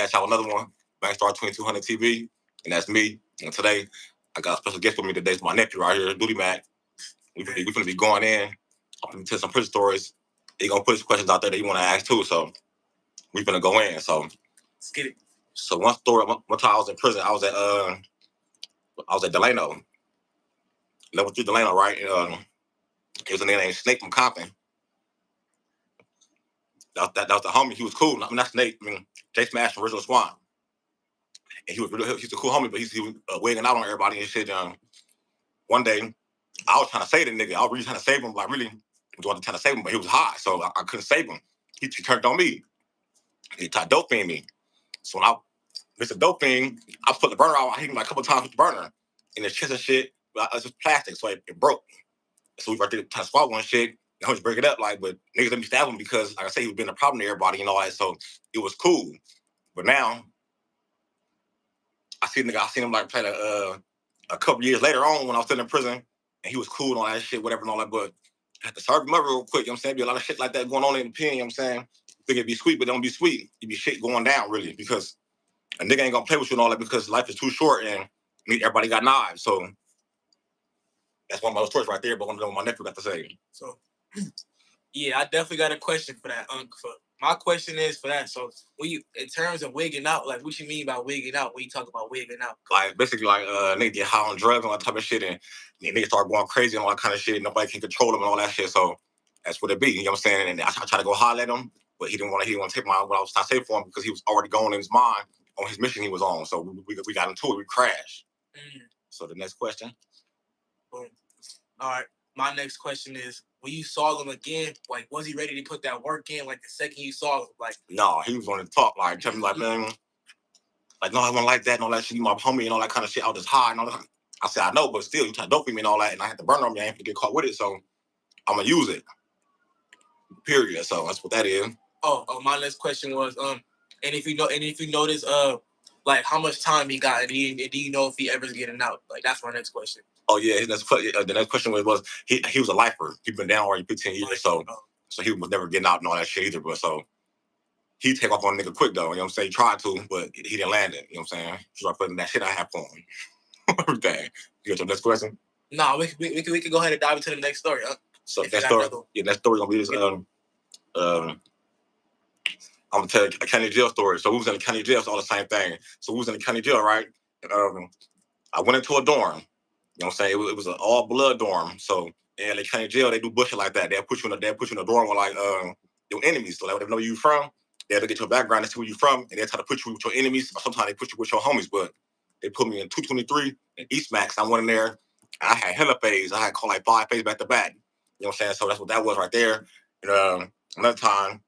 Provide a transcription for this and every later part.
back out another one. Bankstar 2200 TV, and that's me. And today, I got a special guest with me today. It's my nephew right here, Duty Mac. We finna be going in. I'm finna tell some prison stories. He gonna put some questions out there that you want to ask too. So we finna go in. So let's get it. So one story. One time I was in prison. I was at Delano, level 3 Delano, right? It was a nigga named Snake from Compton. That was the homie. He was cool. I mean, not Snake. I mean, Jay Smash from Original Swan. And he was a cool homie, but he was wigging out on everybody and shit. One day, I was trying to save the nigga. I was really trying to save him. Like, really, I was trying to save him, but he was high, so I couldn't save him. He turned on me. He tried dope fiend me. So when I missed a dope fiend, I put the burner out. I hit him like a couple times with the burner. And his chest and shit, it's just plastic, so it broke. So we right there trying to swallow one shit. And I was break it up, like, but niggas let me stab him because, like I say, he was being a problem to everybody and all that. So it was cool. But now, I seen him like play a couple years later on when I was still in prison, and he was cool and all that shit, whatever and all that. But I had to serve him up real quick. You know what I'm saying? Be a lot of shit like that going on in the pen. You know what I'm saying? Think it'd be sweet, but it don't be sweet. It be shit going down really because a nigga ain't gonna play with you and all that because life is too short and everybody got knives. So that's one of those stories right there. But one of them my nephew got to say. So yeah, I definitely got a question for that, Unc. My question is for that. So, when you, in terms of wigging out, like, what you mean by wigging out when you talk about wigging out? Like, basically, like, niggas get high on drugs and all that type of shit, and niggas start going crazy and all that kind of shit. Nobody can control them and all that shit. So, that's what it be. You know what I'm saying? And I tried to go holler at him, but he didn't want to take what I was trying to say for him because he was already going in his mind on his mission he was on. So, we got into it. We crashed. So, the next question. Boom. All right. My next question is, when you saw him again, like, was he ready to put that work in? Like, the second you saw him, like, no, he was on the talk, like, tell me, like, man, like, no, I don't like that and all that shit. You my homie and all that kind of shit. I was just high and all that. I said, I know, but still, you trying to dope me and all that, and I had to burn on me. I ain't gonna get caught with it, so I'm gonna use it. Period. So that's what that is. Oh, my next question was, and if you notice, like, how much time he got, and do you know if he ever's getting out? Like, that's my next question. Oh yeah, the next question was he was a lifer. He'd been down already 15 years, so he was never getting out and all that shit either. But so he take off on a nigga quick though. You know what I'm saying? He tried to, but he didn't land it. You know what I'm saying? He started putting that shit I have for him. Everything. You got your next question? No, we can go ahead and dive into the next story. So that story, that story gonna be this. I'm gonna tell a county jail story. So we was in the county jail, it's all the same thing. So we was in the county jail, right? And, I went into a dorm. You know what I'm saying? It was an all blood dorm. So in the county jail, they do bullshit like that. They'll put you in a dorm with like your enemies. So they know where you from. They'll get your background and see where you from, and they'll try to put you with your enemies. Or sometimes they put you with your homies. But they put me in 223 in East Max. I went in there. I had hella phase. I had called like 5 phase back to back. You know what I'm saying? So that's what that was right there. And another time,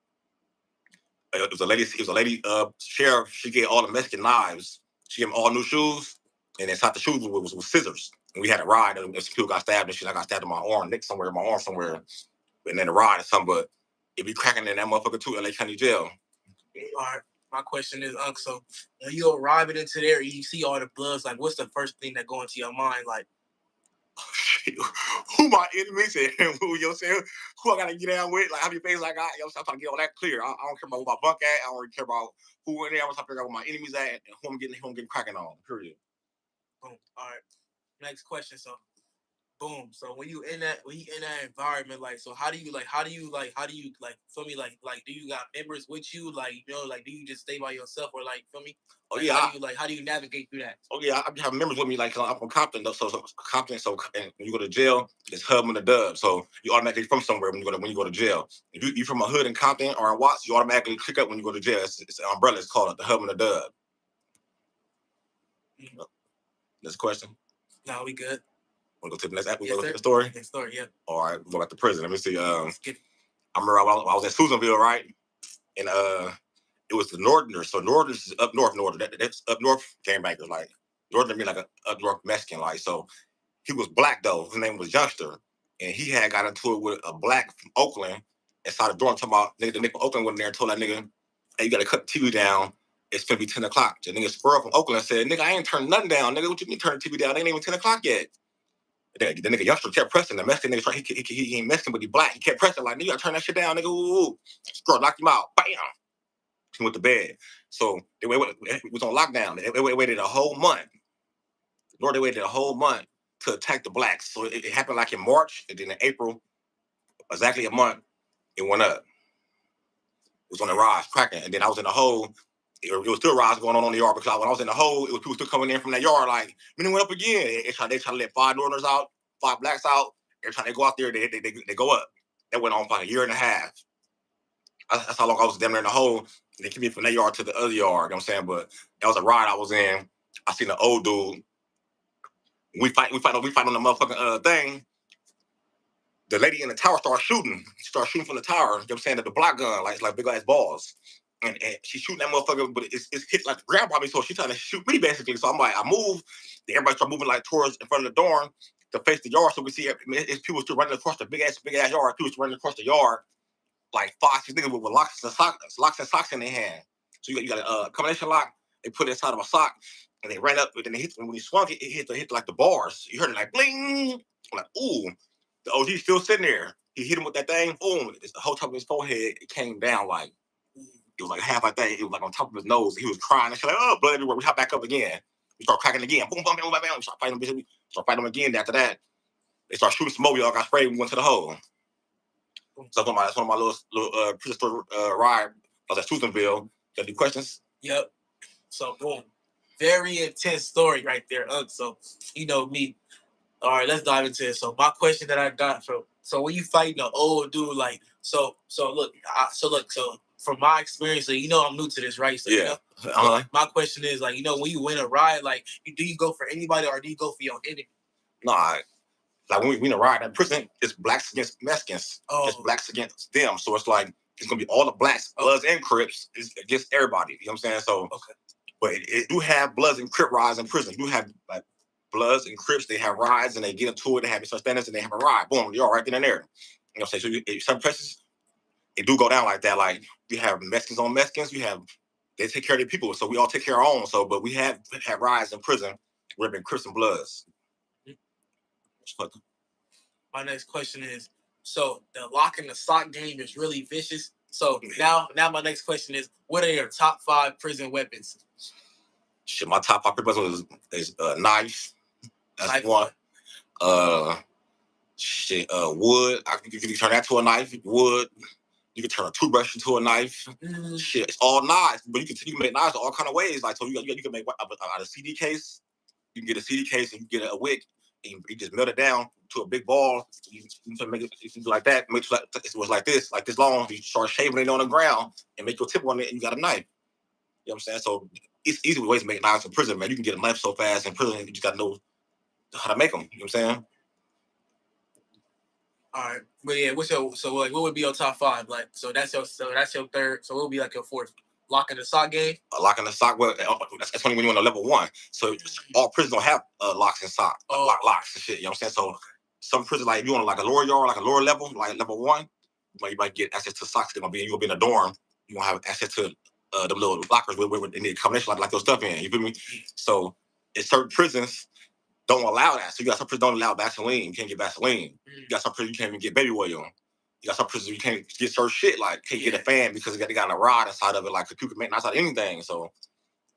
it was a lady sheriff. She gave all the Mexican knives. She gave them all new shoes, and inside the shoes was scissors. And we had a ride, and some people got stabbed and shit. I got stabbed in my arm, nick somewhere in my arm somewhere, and then the ride or something. But it be cracking in that motherfucker too, LA County Jail. All right. My question is, Unc, so when you arrive into there, you see all the bloods, like, what's the first thing that go into your mind? Like, who my enemies and who, you know what I'm saying? Who I gotta get down with, like how many things I got, you know what I'm saying? I'm trying to get all that clear. I don't care about where my bunk at, I don't really care about who in there, I'm trying to figure out where my enemies at and who I'm getting cracking on, period. Boom. All right. Next question. So boom. So when you in that environment, like, so how do you feel me, like do you got members with you, like, you know, like, do you just stay by yourself, or like, feel me? Oh like, yeah. How do you navigate through that? Oh yeah, I have members with me, like I'm from Compton, though, so Compton. So and when you go to jail, it's Hub and the Dub. So you automatically from somewhere when you go to jail. If you from a hood in Compton or in Watts, you automatically click up when you go to jail. It's an umbrella. It's called the Hub and the Dub. Mm-hmm. Next question. No, we good. Want to go to the next app? We go to the story? Next story, yeah. All right, we'll go back to prison. Let me see. I remember I was in Susanville, right? And it was the Northerners. So Northerners is up north, That's up north gangbangers. Like, Northern mean like a up north Mexican. Like, so he was black, though. His name was Youngster. And he had got into it with a black from Oakland inside the door talking about, the nigga from Oakland went in there and told that nigga, hey, you got to cut the TV down. It's going to be 10 o'clock. The nigga Spur from Oakland said, nigga, I ain't turning nothing down. Nigga, what you mean turn the TV down? It ain't even 10 o'clock yet. The nigga Youngster kept pressing. The Mexican nigga, he ain't Mexican, but he black. He kept pressing like, nigga, turn that shit down, nigga. Ooh. Scrub, knocked him out. Bam. He went to bed. So it was on lockdown. They waited a whole month. Lord, they waited a whole month to attack the blacks. So it happened like in March, and then in April, exactly a month, it went up. It was on the rise, cracking. And then I was in the hole. It was still rise going on the yard because when I was in the hole, it was people still coming in from that yard like, then it went up again. They try to let 5 Northerners out, 5 blacks out. Every time they go out there, they go up. That went on for like a year and a half. That's how long I was down there in the hole. They keep me from that yard to the other yard, you know what I'm saying? But that was a ride I was in. I seen the old dude. We fight on the motherfucking thing. The lady in the tower started shooting. She started shooting from the tower, you know what I'm saying, at the block gun, like big ass balls. And she's shooting that motherfucker, but it's hit like the ground by me, so she's trying to shoot me basically. So I'm like, I move, then everybody start moving like towards in front of the dorm to face the yard, so we see it's people still running across the big ass yard. People still running across the yard, like 5, 6 niggas with locks and socks in their hand. So you got a combination lock. They put it inside of a sock, and they ran up, and then they hit when he swung it, it hit like the bars. You heard it like bling. I'm like, ooh. The OG still sitting there. He hit him with that thing. Boom! It's the whole top of his forehead. It came down like it was like half like that. It was like on top of his nose. He was crying. And shit like, oh, blood everywhere. We hop back up again. We start cracking again. Boom, boom, boom, boom, boom. We start fighting them. Start fighting them again. After that, they start shooting smoke. We all got sprayed. We went to the hole. So that's one of my little prison ride. I was at Susanville. Got any questions? Yep. So boom, very intense story right there. So you know me. All right, let's dive into it. So my question that I got from when you fighting an old dude like so look from my experience, so you know I'm new to this, right? So yeah. You know, my question is like, you know, when you win a ride, like do you go for anybody or do you go for your enemy? Nah, like when we win a ride in prison, it's blacks against Mexicans. It's blacks against them. So it's like it's gonna be all the blacks, Bloods and Crips against everybody. You know what I'm saying? So but it do have Bloods and Crip rides in prison. You do have like Bloods and Crips, they have rides and they get into it, they have suspenders and they have a ride. Boom, you're right then and there. You know what I'm saying? So some places, it do go down like that. Like you have Mexicans on Mexicans, they take care of their people. So we all take care of our own. So, but we have rides in prison where been Crips and Bloods. My next question is, so the lock and the sock game is really vicious. So now my next question is, what are your top 5 prison weapons? Shit, my top 5 prison weapons is knife. That's knife one. Wood. You can turn that to a knife. Wood. You can turn a toothbrush into a knife. Shit, it's all knives, but you can make knives all kind of ways. Like so, you can make out of a CD case. You can get a CD case and you get a wick, and you just melt it down to a big ball. You can make it like that. Make it was like this long. You start shaving it on the ground and make your tip on it, and you got a knife. You know what I'm saying? So it's easy ways to make knives in prison, man. You can get a knife so fast in prison, you just got to know how to make them. You know what I'm saying? All right, but yeah, what would be your top 5? Like, so that's your third. So what would be like your fourth? Lock in the sock game. Lock in the sock. Well, that's only when you're on a level 1. So all prisons don't have locks and sock, locks and shit. You know what I'm saying? So some prisons, like if you want like a lower yard, like a lower level, like level 1, you might get access to socks. You're gonna be in a dorm. You gonna have access to the little lockers with the combination like your stuff in. You feel me? So in certain prisons don't allow that. So you got some prisons don't allow Vaseline. You can't get Vaseline. You got some prisons you can't even get baby oil. You got some prisons you can't get certain shit, like can't get a fan because they got a rod inside of it, like you can make outside anything. So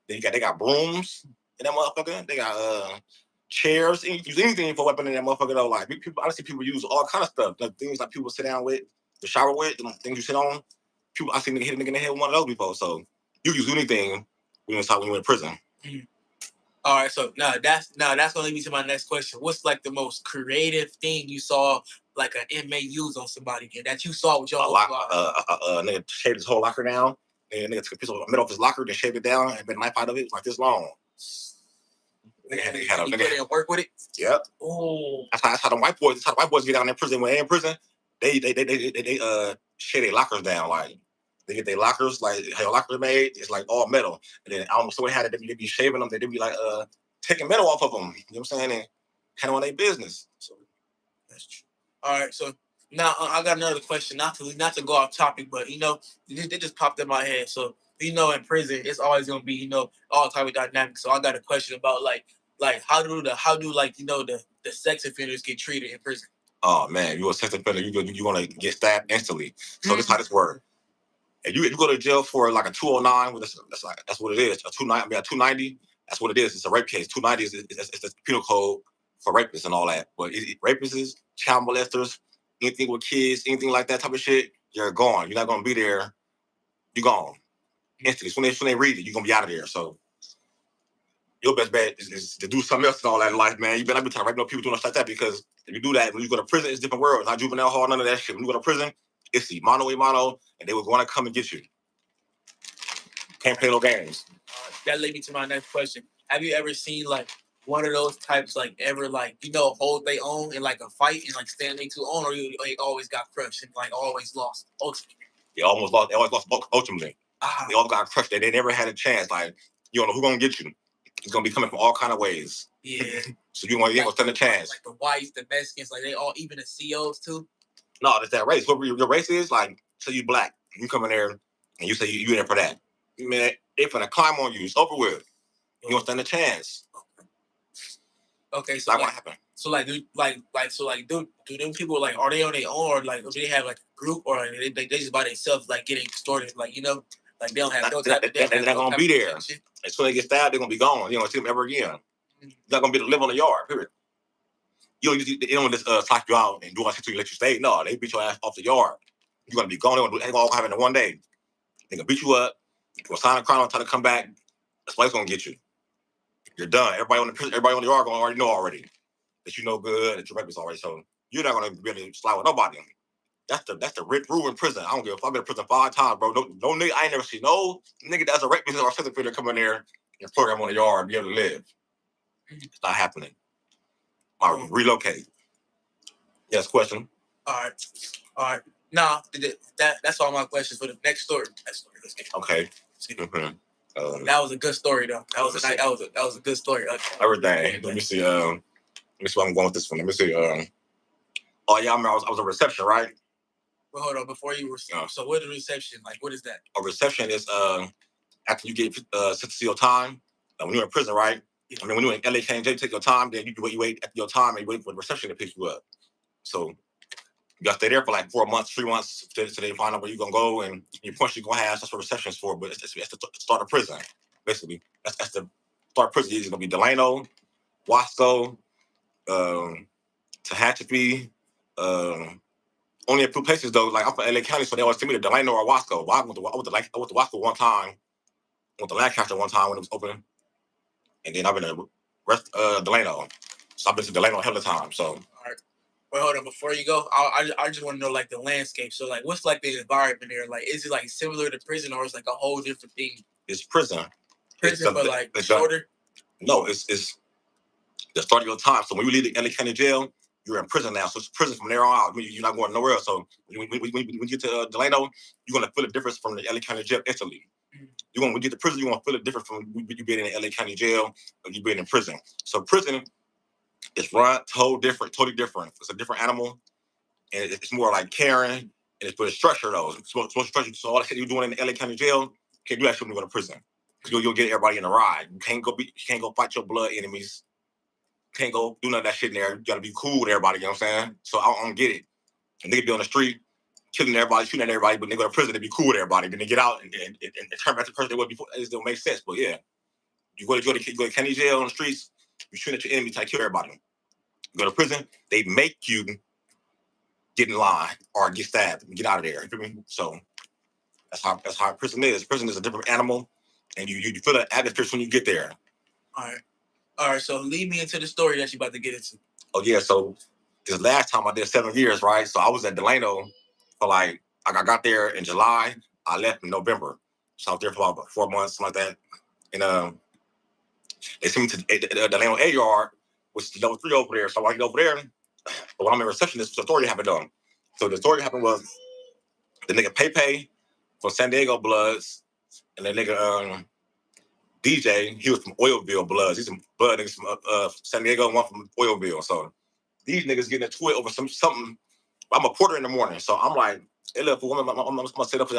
then they got brooms in that motherfucker. They got chairs. You can use anything for a weapon in that motherfucker though. Like people, honestly, people use all kind of stuff. Like things like people sit down with, the shower with, the things you sit on. People, I seen nigga hit a nigga in the head with one of those before. So you use anything when you're in prison. All right, so that's gonna lead me to my next question. What's like the most creative thing you saw, like an inmate use on somebody that you saw with your nigga shaved his whole locker down, and nigga took a piece of metal off his locker, then shaved it down, and made a knife out of it like this long. They had put it and work with it. Yep. Oh, that's how the white boys. That's how the white boys get down in prison. When they're in prison, they shave their lockers down. Like they get their lockers, like how your lockers made. It's like all metal, and then almost so they had it. They be shaving them. They be like taking metal off of them. You know what I'm saying? And handling their business. So that's true. All right, so now I got another question. Not to go off topic, but you know, it just popped in my head. So you know, in prison, it's always gonna be all type of dynamics. So I got a question about like how do like the sex offenders get treated in prison? Oh man, you a sex offender, you gonna get stabbed instantly. So this is how this works. If you go to jail for like a 209, that's what it is. A 290. That's what it is. It's a rape case. 290 is the penal code for rapists and all that. But rapists, child molesters, anything with kids, anything like that type of shit, you're gone. You're not gonna be there. You're gone instantly. When they read it, you're gonna be out of there. So your best bet is to do something else in all that in life, man. You better not be trying to rape no people doing stuff like that, because if you do that, when you go to prison, it's different world. It's not juvenile hall, none of that shit. When you go to prison, it's the mano a mano, and they will want to come and get you. Can't play no games. That led me to my next question. Have you ever seen like one of those types, like ever like hold they own in like a fight and like stand they to own, or you like, always got crushed and like always lost ultimately? They almost lost. They always lost ultimately. They all got crushed. They never had a chance. Like, you don't know who's gonna get you. It's gonna be coming from all kind of ways. Yeah. So you ain't gonna stand a chance. Like the whites, the Mexicans, like they all, even the COs too. No, it's that race. What your race is, like, say you black, you come in there and you say you in there for that. Man, they finna climb on you. It's over with. You don't stand a chance. Okay, so like, happen. So like, do them people like, are they on their own, or like do they have like a group, or they just by themselves like getting extorted, like like they don't have no type of. They're not gonna be there. As soon as they get stabbed, they're gonna be gone. You don't see them ever again. Mm-hmm. You're not gonna be able to live on the yard. Period. They don't just talk you out and do all shit to let you stay. No, they beat your ass off the yard. You're gonna be gone. They're gonna all happen in one day. They gonna beat you up. You're gonna sign a crime, try to come back. That's why it's gonna get you. You're done. Everybody on the yard gonna already know already that you know good, that you're rapist already. So you're not gonna really slide with nobody. That's the Rick rule in prison. I don't give a fuck. I've been in prison 5 times, bro. No nigga, I ain't never seen no nigga that's a rapist or a sex offender come in there and program on the yard and be able to live. It's not happening. I relocate. Yes, question. All right. Nah, that's all my questions for the next story. Let's get okay. Mm-hmm. That was a good story, though. That was a good story. Everything. Let me see. Let me see where I'm going with this one. Let me see. Oh yeah, I remember I was a reception, right? Well, hold on. Before you were, so what is reception? Like, what is that? A reception is after you get sentenced to your time. When you're in prison, right? Yeah. I mean, when you're in LA County, take your time. Then you wait at your time, and you wait for the reception to pick you up. So you got to stay there for like 4 months, 3 months, so they find out where you're gonna go and your points you're gonna have. That's what reception is for. But it's the start of prison, basically. That's the start of prison. It's gonna be Delano, Wasco, Tehachapi. Only a few places though. Like I'm from LA County, so they always tell me to Delano or Wasco. Well, I went to Wasco one time. I went to Lancaster one time when it was open, and then I've been to Delano. So I've been to Delano a hell of a time. So. All right. Well, hold on. Before you go, I just want to know like the landscape. So like, what's like the environment there? Like, is it like similar to prison, or is it like a whole different thing? It's prison. Prison, but like shorter. No, it's the start of your time. So when you leave the LA County Jail, you're in prison now. So it's prison from there on out. You're not going nowhere else. So when you get to Delano, you're going to feel a difference from the LA County Jail instantly. When you get to prison, you're going to feel a difference from you being in the LA County Jail or you being in prison. So prison is run totally different. It's a different animal. And it's more like caring. And it's structure, though. It's more structure. So all the shit you're doing in the LA County Jail, you can't do that shit when you go to prison. Because you'll get everybody in a ride. You can't go fight your blood enemies. Can't go do none of that shit in there. You gotta be cool with everybody, you know what I'm saying? So I don't get it. And nigga be on the street, killing everybody, shooting at everybody, but they go to prison to be cool with everybody. Then they get out and turn back to the person they were before. It don't make sense. But yeah, you go to county jail on the streets, you shoot at your enemy, try to kill everybody. You go to prison, they make you get in line or get stabbed and get out of there. You feel me? So that's how prison is. Prison is a different animal, and you feel the atmosphere when you get there. All right, so lead me into the story that you're about to get into. Oh, yeah, so this last time I did 7 years, right? So I was at Delano for I got there in July. I left in November. So I was there for about 4 months, something like that. And they sent me to the Delano A yard, which is level 3 over there. So I get over there, but when I'm in reception, the story happened on. So the story happened was the nigga Pepe from San Diego Bloods, and the nigga DJ, he was from Oilville Bloods. He's some blood niggas from San Diego and one from Oilville. So these niggas getting into it over something. I'm a porter in the morning, so I'm like, hey, look, I'm gonna set up for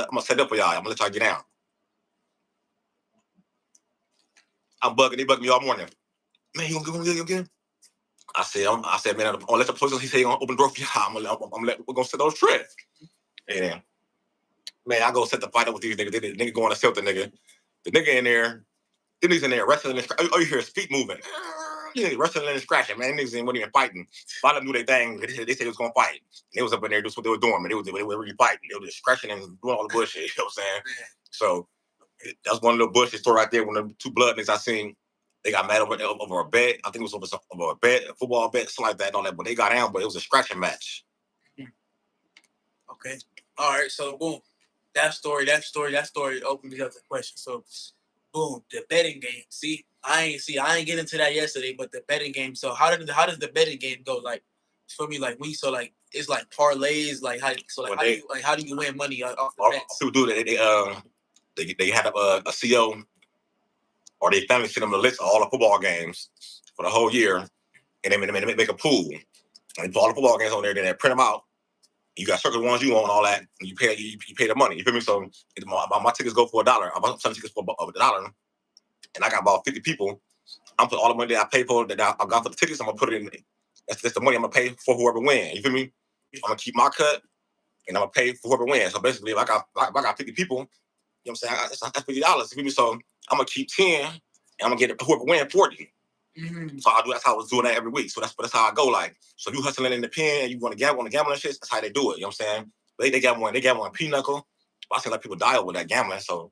y'all. I'm gonna let y'all get down. I'm bugging, they bugging me all morning. Man, you gonna get him? I said, man, I'm gonna let the police. He said, he gonna open the door for y'all. We're gonna set those trips. And Man, I go set the fight up with these niggas. The nigga going to sell the nigga. The nigga in there. The niggas in there wrestling. Oh, you hear his feet moving. Wrestling and scratching, man. Niggas weren't even fighting. Fight them do their thing. They said they was gonna fight. And they was up in there doing what they were doing, man. They were really fighting. They were just scratching and doing all the bullshit. You know what I'm saying? So that's one little bullshit story right there. When the two blood niggas I seen, they got mad over a bet. I think it was over a bet, a football bet, something like that. And all that. But they got down. But it was a scratching match. Okay. All right. So boom, that story opened me up to the question. So boom, the betting game. See, I ain't get into that yesterday, but the betting game. So how does the betting game go? Like for me, like it's like parlays. Like how do you win money off the bets? People do that. They had a CO or they family send them a list of all the football games for the whole year, and they make a pool. And they put all the football games on there, then they print them out. You got circle the ones you want and all that, and you pay the money. You feel me? So my tickets go for $1. I bought some tickets for $1, and I got about 50 people. I'm putting all the money that I pay for that I got for the tickets. I'm gonna put it in. That's the money I'm gonna pay for whoever wins. You feel me? I'm gonna keep my cut, and I'm gonna pay for whoever wins. So basically, if I got 50 people, you know what I'm saying? That's $50. You feel me? So I'm gonna keep 10, and I'm gonna get whoever wins 40. Mm-hmm. So that's how I was doing that every week. So that's how I go. Like, so if you hustling in the pen, you want to gamble and shit. That's how they do it. You know what I'm saying? But they got one pinochle. But I see like people die over that gambling. So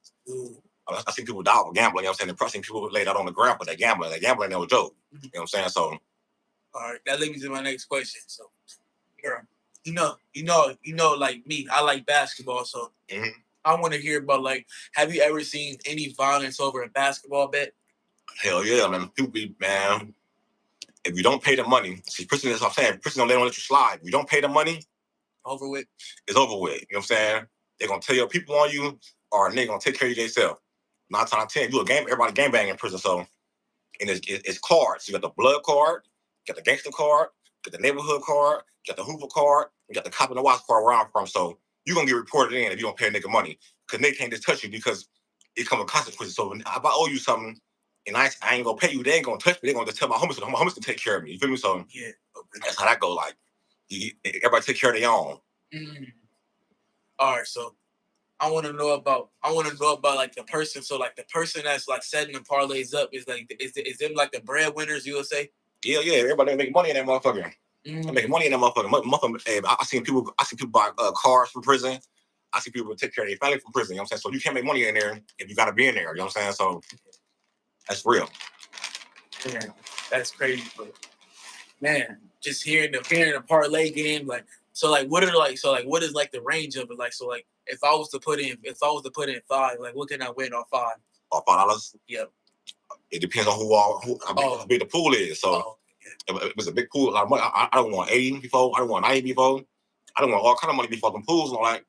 I see people die over gambling. You know what I'm saying? The pressing people laid out on the ground for that gambling. That gambling never joke. You know what I'm saying? So, all right, that leads me to my next question. So, girl, you know, like me, I like basketball. So, I want to hear about like, have you ever seen any violence over a basketball bet? Hell yeah, man. People be, man. If you don't pay the money, see, prison, that's what I'm saying. Prison don't let you slide. If you don't pay the money, over with. It's over with. You know what I'm saying? They're gonna tell your people on you, or they're gonna take care of you themselves. 9 times out of 10, you a game. Everybody game bang in prison. So, and it's cards. You got the blood card, you got the gangster card, you got the neighborhood card, you got the Hoover card, you got the cop and the watch card where I'm from. So you're gonna get reported in if you don't pay a nigga money, because they can't just touch you because it come with consequences. So if I owe you something and I ain't gonna pay you, they ain't gonna touch me. They're gonna just tell my homies to take care of me. You feel me? So yeah, that's how that go. Like everybody take care of their own. All right, so I want to know about like the person. So like the person that's like setting the parlays up is them like the breadwinners? You would say? Yeah. Everybody make money in that motherfucker. I make money in that motherfucker. Hey, I seen people buy cars from prison. I see people take care of their family from prison. You know what I'm saying? So you can't make money in there if you gotta be in there. You know what I'm saying? So that's real. Yeah, that's crazy, but man, just hearing the parlay game, like what is like the range of it? Like so like if I was to put in five, like what can I win off five? Off $5? Yep. It depends on how big the pool is. So if it was a big pool, a lot of money, I don't want 80 before, I don't want 90 before, I don't want all kind of money before them pools and all that.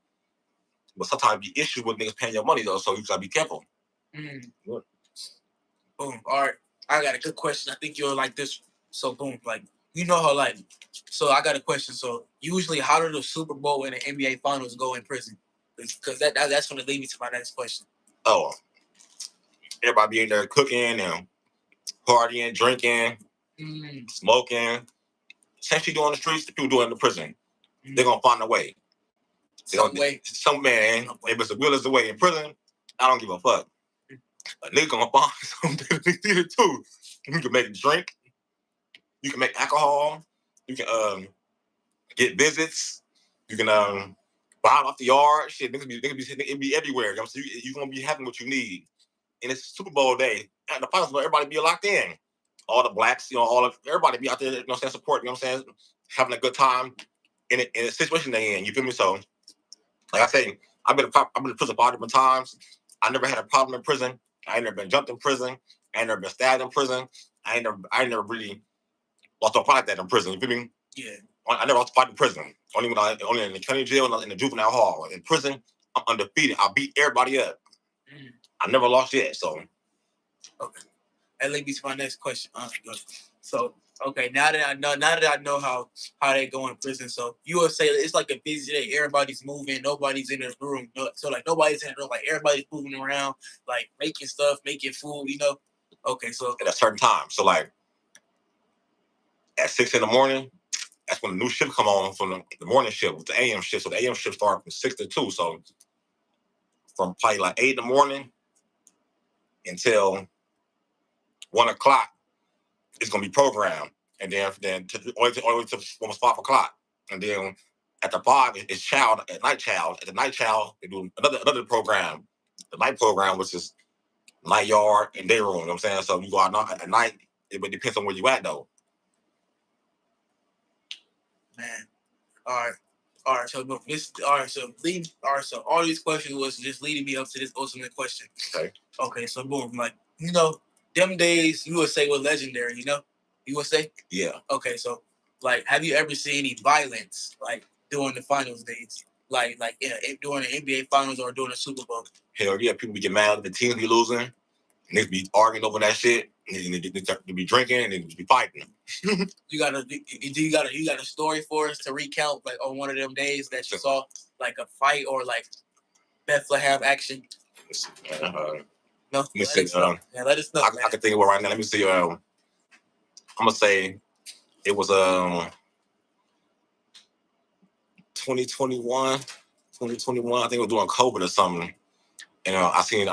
But sometimes you issue with niggas paying your money though, so you gotta be careful. Boom. All right. I got a good question. I think you'll like this. So boom, like you know how like so I got a question. So usually how do the Super Bowl and the NBA finals go in prison? Because that's gonna lead me to my next question. Oh. Everybody be in there cooking and partying, drinking, smoking. Same shit do on the streets, the people do it in the prison. They're gonna find a way. Some man, if it's the will is the way in prison, I don't give a fuck. A nigga gonna find something too. You can make a drink, you can make alcohol, you can get visits, you can buy it off the yard. Shit, it be everywhere. You know what I'm saying? You're gonna be having what you need. And it's Super Bowl day. At the finals, everybody be locked in. All the blacks, everybody be out there, support, you know what I'm saying? Having a good time in a situation they in. You feel me? So, like I say, I've been in prison 5 different times. I never had a problem in prison. I ain't never been jumped in prison. I ain't never been stabbed in prison. I ain't never really lost a fight like that in prison. You feel me? Yeah. I never lost a fight in prison. Only in the county jail and in the juvenile hall. In prison, I'm undefeated. I beat everybody up. I never lost yet. So, okay. That leads me to my next question. So, okay, now that I know how they go in prison, so you would say it's like a busy day. Everybody's moving. Nobody's in the room. So like nobody's in the room. Like everybody's moving around, like making stuff, making food. Okay, so at a certain time. So like at 6 in the morning, that's when the new shift come on from the morning shift with the AM shift. So the AM shift start from 6 to 2. So from probably like 8 in the morning until 1 o'clock. It's gonna be programmed, and then all the way to almost 5 o'clock, and then at the 5 it's child at night child. At the night child they do another program. The night program was just night yard and day room. You know what I'm saying? So you go out at night. It depends on where you at though. Man, all right. So all right. So all these questions was just leading me up to this ultimate question. Okay. So boom, like them days you would say were legendary. You would say. Yeah. Okay. So like, have you ever seen any violence like during the finals days? Like during the NBA finals or during the Super Bowl? Hell yeah, people get mad at the team be losing. Niggas be arguing over that shit. They be drinking and they be fighting. You got a story for us to recount, like on one of them days that you saw like a fight or like Bethlehem action? No, let us know. Let us know. I can think of it right now. Let me see. I'm gonna say it was 2021. I think it was during COVID or something. And I seen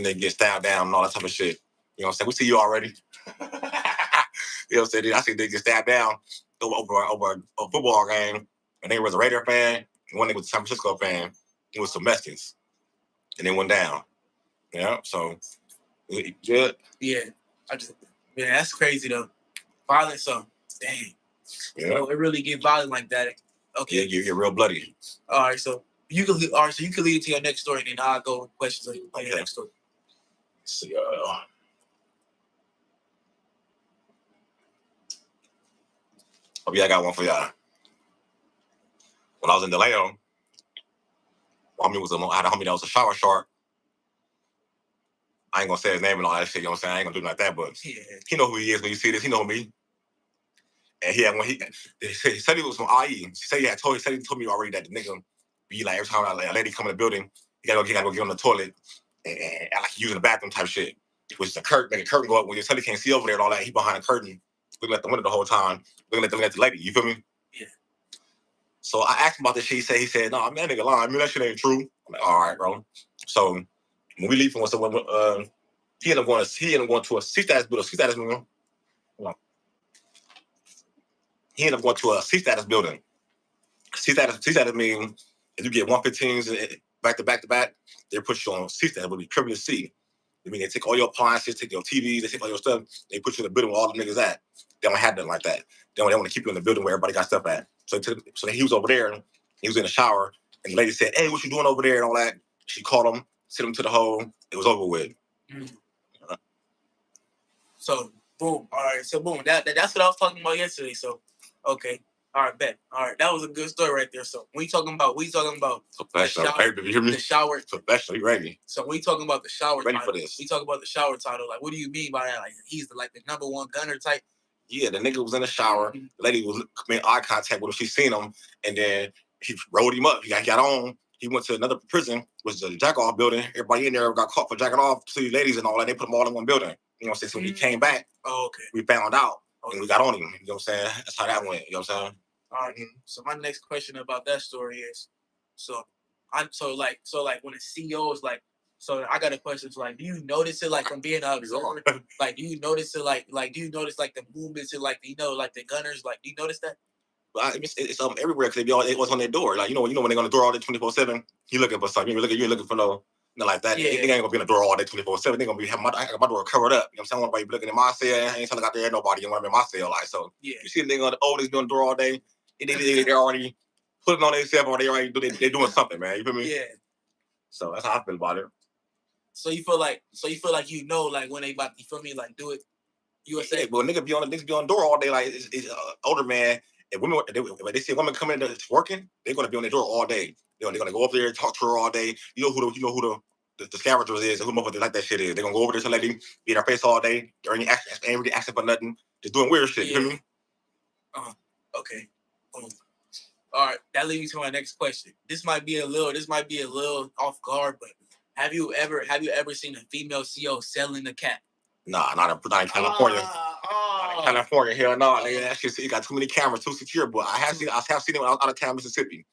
they get stabbed down and all that type of shit. You know what I'm saying? We see you already. You know what I'm saying? I seen they get stabbed down over a football game. And they was a Raider fan, and one they was a San Francisco fan. It was some Mexicans. And they went down. Yeah, so good. Yeah. That's crazy though. Violence, so dang. Yeah. It really get violent like that. Okay. Yeah, you're real bloody. All right, so you can lead to your next story, and then I'll go with questions on your next story. See, I got one for y'all. When I was in DeLeo, I had a homie that was a shower shark. I ain't gonna say his name and all that shit, you know what I'm saying? I ain't gonna do like that, but he know who he is when you see this. He know me. And he said he was from IE. He said he told me already that the nigga be like, every time a lady come in the building, he gotta go get on the toilet and like using the bathroom type shit. Which is a curtain, make a curtain go up when you tell he can't see over there and all that. He behind a curtain, looking at the window the whole time, looking at the lady. You feel me? Yeah. So I asked him about this shit. He said, "No, man, nigga lying. I mean, that shit ain't true." I'm like, "All right, bro." So when we leave from he ended up going to a C-status building. C-status building. He ended up going to a C-status building. C-status means if you get 115s back to back, they put you on C-status. It would be privilege C. I mean, they take all your appliances, take your TVs, they take all your stuff, they put you in the building where all the niggas at. They don't have nothing like that. They want to keep you in the building where everybody got stuff at. So he was over there, he was in the shower, and the lady said, "Hey, what you doing over there?" and all that. She called him, sent him to the hole. It was over with. So boom. All right. So boom. That's what I was talking about yesterday. So okay. All right, bet. All right, that was a good story right there. So we talking about the shower. Professional, you ready? So we talking about the shower. Ready title. for this? We talking about the shower title. Like, what do you mean by that? Like, he's the number one gunner type. Yeah, the nigga was in the shower. The lady was making eye contact with him. She seen him, and then he rolled him up. He got on. He went to another prison, which is a jack-off building. Everybody in there got caught for jacking off to these ladies and all that. They put them all in one building. You know what I'm saying? So when he came back, we found out, and we got on him. You know what I'm saying? That's how that went. You know what I'm saying? All right. So my next question about that story is, so when a CEO is like, so I got a question. So like, do you notice it like from being an observer? Like, do you notice it like do you notice like the movements and like like the gunners? Like, do you notice that? It's everywhere because they was on their door. Like when they're on the door all day 24/7. You looking for something. You ain't looking for no. Nothing like that. They ain't gonna be on the door all day 24/7. They gonna be having my door covered up. You know what I'm saying? I want to be looking in my cell. I ain't telling out there nobody. You want to be in my cell. Like so. Yeah. You see the nigga on the oldest be on the door all day. They're already putting on themselves or they're doing something, man. You feel me? Yeah. So that's how I feel about it. So you feel like like when they about, you feel me, like do it. You would say, yeah, but niggas be on the door all day. Like it's older man. And women, when they see a woman coming in that's working, they're gonna be on their door all day. They're gonna go up there and talk to her all day. You know who the scavengers is and who motherfuckers like that shit is. They're gonna go over there to lady, be in her face all day. They ain't really asking for nothing. Just doing weird shit. Yeah. You feel me? Okay. All right, that leads me to my next question. This might be a little off guard, but have you ever seen a female CEO selling a cat? Nah, not in California. Not in California, hell no. Nigga, that shit, you got too many cameras, too secure. But I have seen it when I was out of town, Mississippi.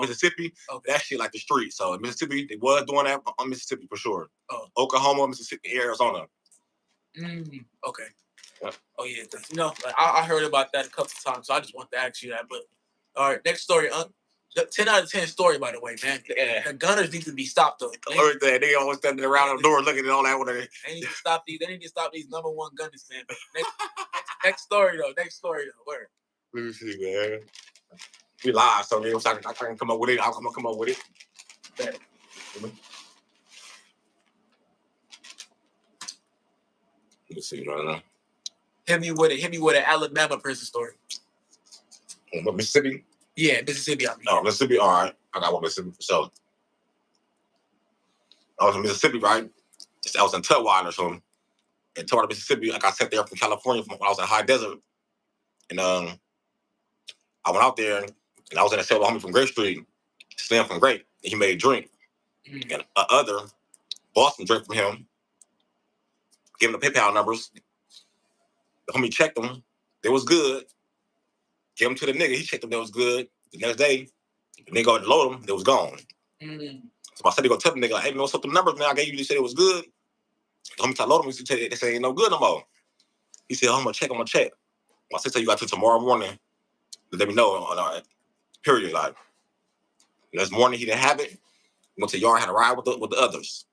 Mississippi. Okay. That shit like the street. So Mississippi, they was doing that on Mississippi for sure. Oklahoma, Mississippi, Arizona. Okay. Yeah. Oh yeah, like I heard about that a couple of times, so I just want to ask you that. But all right, next story. 10 out of 10 story, by the way, man. Yeah. The gunners need to be stopped though. They always standing around the door looking at all that. They need to stop these. They need to stop these number one gunners, man. But next story though. Where? Let me see, man. We live, so I can come up with it. I'll come up with it. Let me see right now. Hit me with an Alabama prison story. Mississippi? Yeah, Mississippi. Mississippi. All right, I got one Mississippi for sure. I was in Mississippi, right? I was in Tutwiler, so in Tutwiler, Mississippi. I got sent there from California when I was in high desert, and I went out there and I was in a cell with a homie from Grape Street, Slim from Grape, and he made a drink, and other Boston drink from him. Gave him the PayPal numbers. The homie checked them. They was good. Gave them to the nigga. He checked them. They was good. The next day, the nigga go to load them. They was gone. So I said, they go tell the nigga, like, hey, man, what's up with the numbers, man? I gave you, they said it was good. The homie tried to load them. He said, they say ain't no good no more. He said, I'm going to check. I said, you got to tomorrow morning. Let me know. Period. Like, next morning, he didn't have it. Went to the yard, had a ride with the others.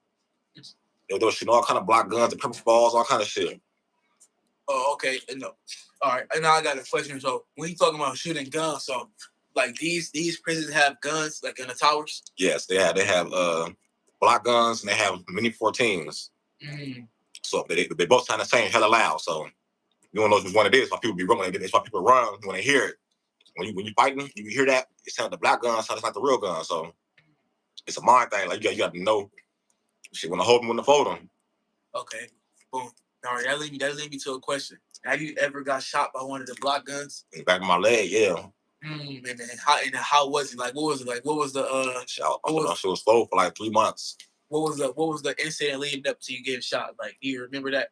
They were shooting all kind of block guns, and pepper balls, all kind of shit. Oh, okay. No. All right. And now I got a question. So when you talking about shooting guns, so like these prisons have guns like in the towers? Yes, they have block guns and they have mini 14s. So they both sound the same, hella loud. So you don't know which one it is. Why people be running? It's why people run when they hear it. When you fighting, you hear that it sounds the black gun sounds like the real gun. So it's a mind thing. Like you got to know shit when to hold them, when to fold them. Okay. Boom. All right, that lead me to a question. Have you ever got shot by one of the block guns? In the back of my leg, yeah. And how was it? Like, what was it like? What was the She was slow for like 3 months. What was the incident leading up to you getting shot? Like, do you remember that?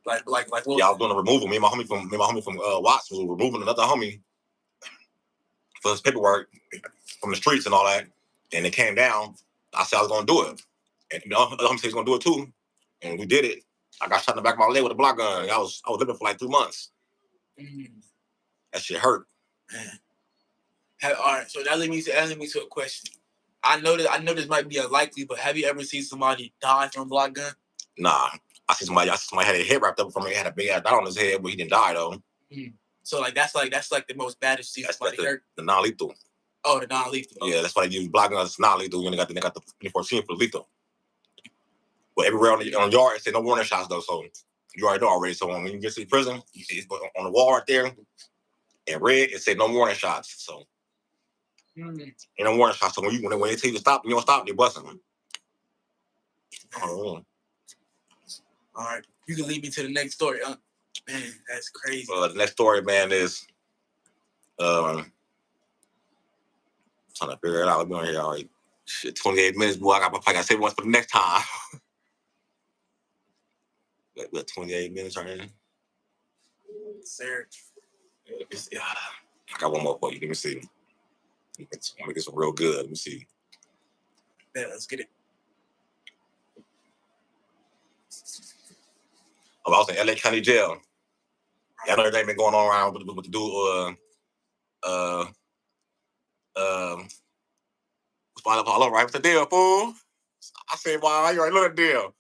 Like what? Yeah, I was doing a removal. Me and my homie from Watts was removing another homie for his paperwork from the streets and all that. And it came down. I said I was gonna do it. And the other homie said he's gonna do it too. And we did it. I got shot in the back of my leg with a block gun. I was living for like 3 months. That shit hurt. Man. All right, so that leads me to a question. I know this might be unlikely, but have you ever seen somebody die from a block gun? Nah. I see somebody had a head wrapped up from me. He had a big ass dot on his head, but he didn't die though. So like that's the most baddest thing somebody hurt. The non-lethal. Oh, the non-lethal. Yeah, that's why they use block guns. It's non-lethal. When they got the 2014 for lethal. But everywhere on the yard, it said no warning shots though. So you already know already. So when you get to the prison, it's on the wall right there, in red, it said no warning shots. So ain't no warning shots. So when they tell you to stop, you don't stop. They busting them. All right, you can lead me to the next story. Man, that's crazy. The next story, man, is trying to figure it out. We're here, all right. Shit, 28 minutes, boy. I got to save one for the next time. What, 28 minutes right here? Sir. Yeah, I got one more for you. Let me see. Let me get some real good. Let me see. Yeah, let's get it. I was in LA County Jail. I know everything been going on around with the dude, Spinal Apollo, right? What's the deal, fool? I said, why you already know the deal.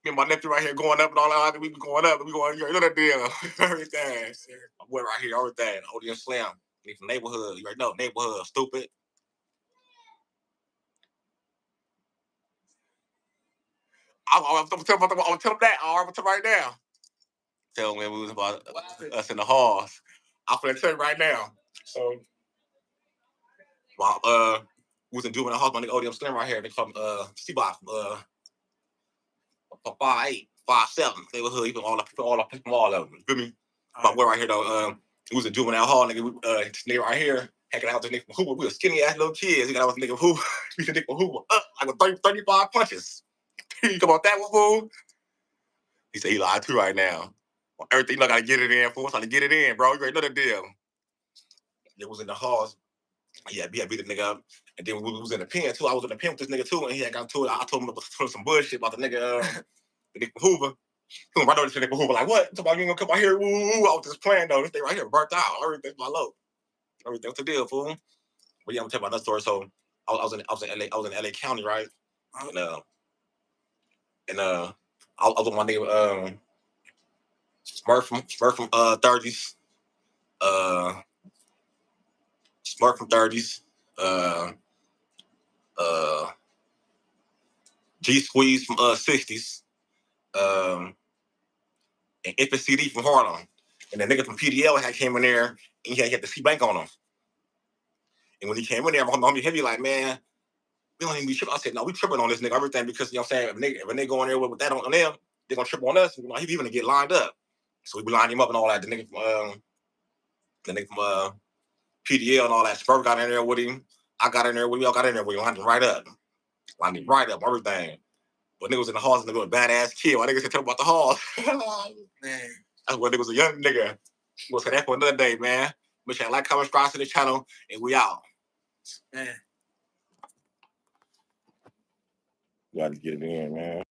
Me and my nephew right here going up and all that. We be going up and we going, you already know the deal. Everything. My boy right here, everything. Odie and Slim. He from neighborhood. You already know, neighborhood, stupid. I'm gonna tell him that. I'm gonna tell him right now. Tell him we was about us in the halls. I'm gonna tell him right now. So, while we was in juvenile hall, my nigga Odie and Slim right here. They call him C-Box, 5'8", 5'7". Neighborhood, even all of them. You feel me? My boy right here though, he was in juvenile hall, nigga. This nigga right here, hacking out this nigga from Hoover. We were skinny ass little kids. He got out with nigga Hoover. We the nigga from Hoover up like with 35 punches. You come out that one, fool? He said he lied too right now. Well, everything, you know, I gotta get it in, fool. I'm trying to get it in, bro. You already know the deal. It was in the halls. Yeah, beat the nigga up. And then we was in the pen too. I was in the pen with this nigga too, and he had got to it. I told him some bullshit about the nigga, the nigga Hoover. He went right over to the nigga Hoover, like, what? Talking about you ain't gonna come out here, woo, woo, woo. I was just playing though. This thing right here burnt out. Everything's my low. Everything's the deal, fool. But yeah, I'm gonna tell you about that story. So I was in LA County, right? And I was with my nigga Smurf from 30s. Smurf from 30s. G Squeeze from 60s. And FSCD from Harlem. And the nigga from PDL had came in there and he had the C Bank on him. And when he came in there, my homie Heavy like, man, we don't even be tripping. I said, no, we tripping on this nigga, everything, because, you know what I'm saying, if they go in there with that on them, they're going to trip on us. You know, he even get lined up. So we lined him up and all that. The nigga from PDL and all that. Spur got in there with him. I got in there with him. We all got in there with him. Lined him right up. Everything. But niggas was in the halls and they were a badass kid. Why niggas tell about the halls? Man. That's when niggas was a young nigga. We'll say that for another day, man. Make sure you like, comment, subscribe to the channel, and we out. Man. Got to get it in, man.